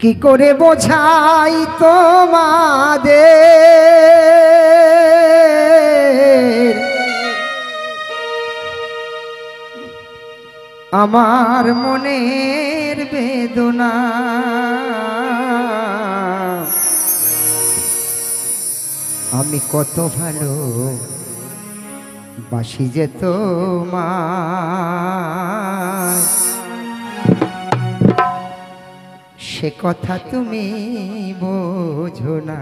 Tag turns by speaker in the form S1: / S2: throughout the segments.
S1: কি করে বোঝাই তোমাদের আমার মনের বেদনা, আমি কত ভালো বাসি যে তোমায়, সে কথা তুমি বোঝো না।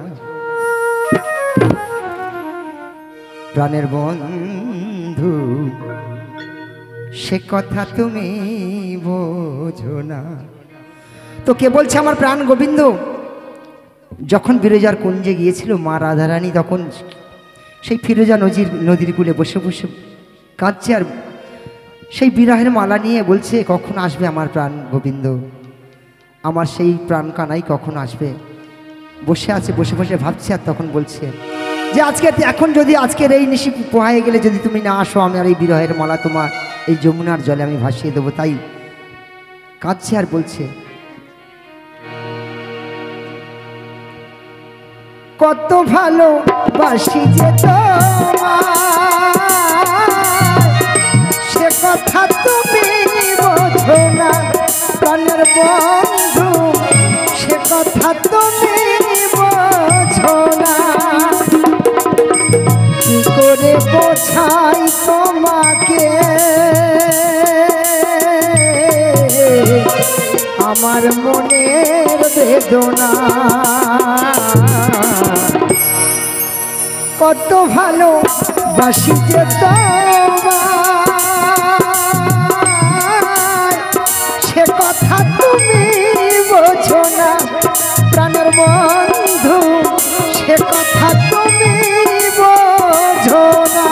S1: প্রাণের বন্ধু সে কথা তুমি বোঝো না। তো কে বলছে আমার প্রাণ গোবিন্দ যখন বিরজার কুঞ্জে গিয়েছিল মা রাধারানী, তখন সেই ফিরোজা নদীর কূলে বসে বসে কাঁদছে আর সেই বিরহের মালা নিয়ে বলছে কখন আসবে আমার প্রাণ গোবিন্দ, আমার সেই প্রাণ কানাই কখন আসবে। বসে আছে, বসে বসে ভাবছে আর তখন বলছে যে এখন যদি আজকের এই নিশি পোহায়ে গেলে যদি তুমি না আসো, আমি আর এই বিরহের মালা তোমার এই যমুনার জলে আমি ভাসিয়ে দেবো। তাই কাঁদছে আর বলছে কত ভালো বাসি যে তোমায়, সে কথা তুমি বোঝো না। প্রাণের বন্ধু সে কথা তুমি বোঝো না। কি করে বোঝাই তোমাকে আমার মনের বেদনা, কত ভালো বাসি যে তোমায়, সে কথা তুমি বোঝো না। প্রাণের বন্ধু সে কথা তুমি বোঝো না।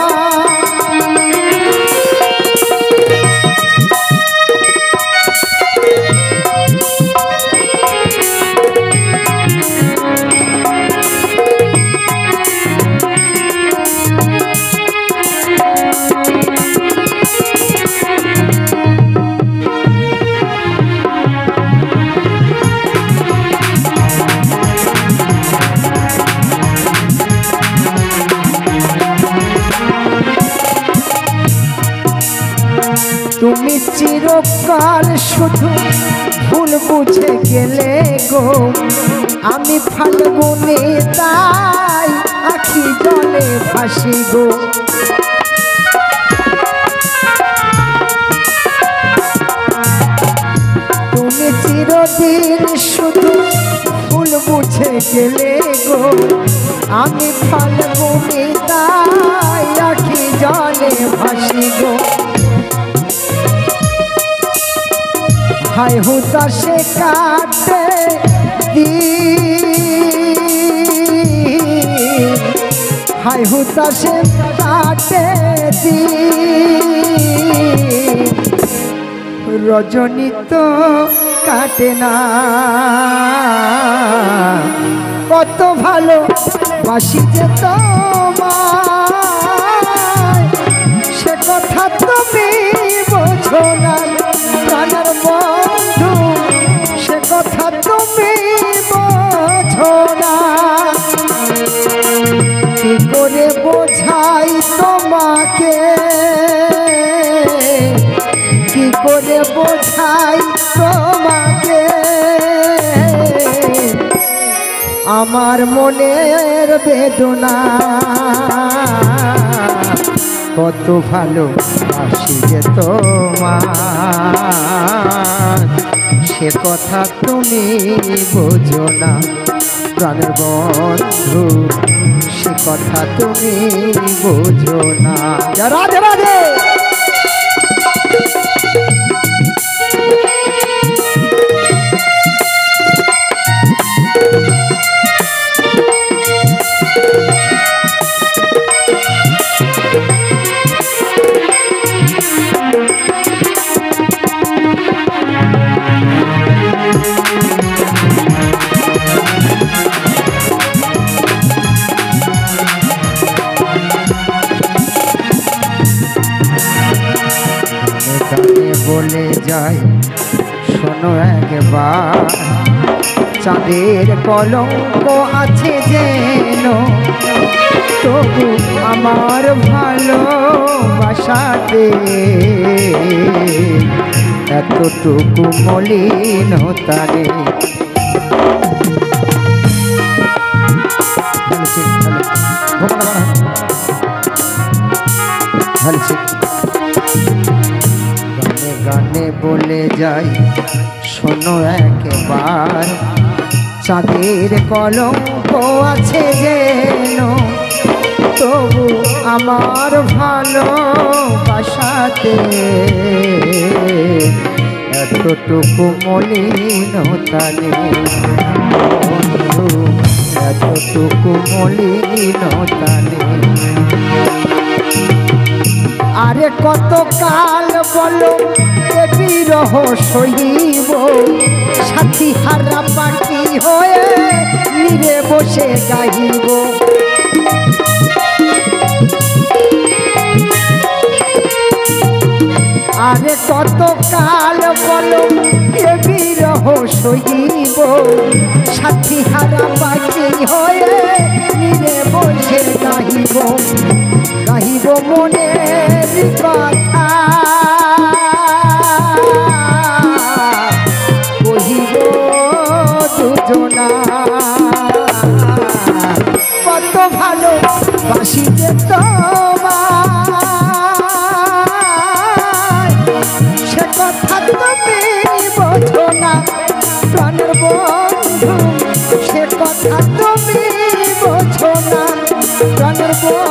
S1: তুমি চিরকাল শুধু ভুল বুঝে গেলে গো, আমি ফাল্গুনে তাই আখি জলে ভাসি গো। তুমি চিরদিন শুধু ভুল বুঝে গেলে গো, আমি ফাল্গুনে তাই আখি জলে ভাসি গো। হায় হুতাশে কাটে দিন, হায় হুতাশে কাটে দিন, রজনী তো কাটে না। কত ভালো বাসি যে তোমায়, সে কথা তুমি বোঝো না। প্রাণের বন্ধু সে কথা তুমি বোঝো না। কি করে বোঝাই তোমাকে, কি করে বোঝাই তোমাকে আমার মনের বেদনা, কত ভালো বাসি যে তোমার, সে কথা তুমি বোঝো না। প্রাণের বন্ধু সে কথা তুমি বোঝো না। রাধে রাধে। বলে যাই শোনো একবার, চাঁদের কলঙ্ক আছে যেন, তবু আমার ভালোবাসাতে এতটুকু মলিনতা নেই। গানে গানে বলে যাই শোনো একবার, চাঁদের কলঙ্ক আছে যেন, তবু আমার ভালোবাসাতে এতটুকু মলিনতা নেই বন্ধু, এতটুকু মলিনতা নেই। আরে কত কাল বলো এ বিরহ সইব, সাথী হারা পাখি হয়ে নীরে বসে গাইব। আরে কত কাল বলো এ বিরহ সইব, সাথী হারা পাখি হয়ে নীরে বসে গাইব। গাইব মনের কথা, কহিব দুজনা, কত ভালো বাসিতে তোমায়, সে কথা তুমি বোঝো না প্রাণের বন্ধু, সে কথা তুমি বোঝো না প্রাণের বন্ধু।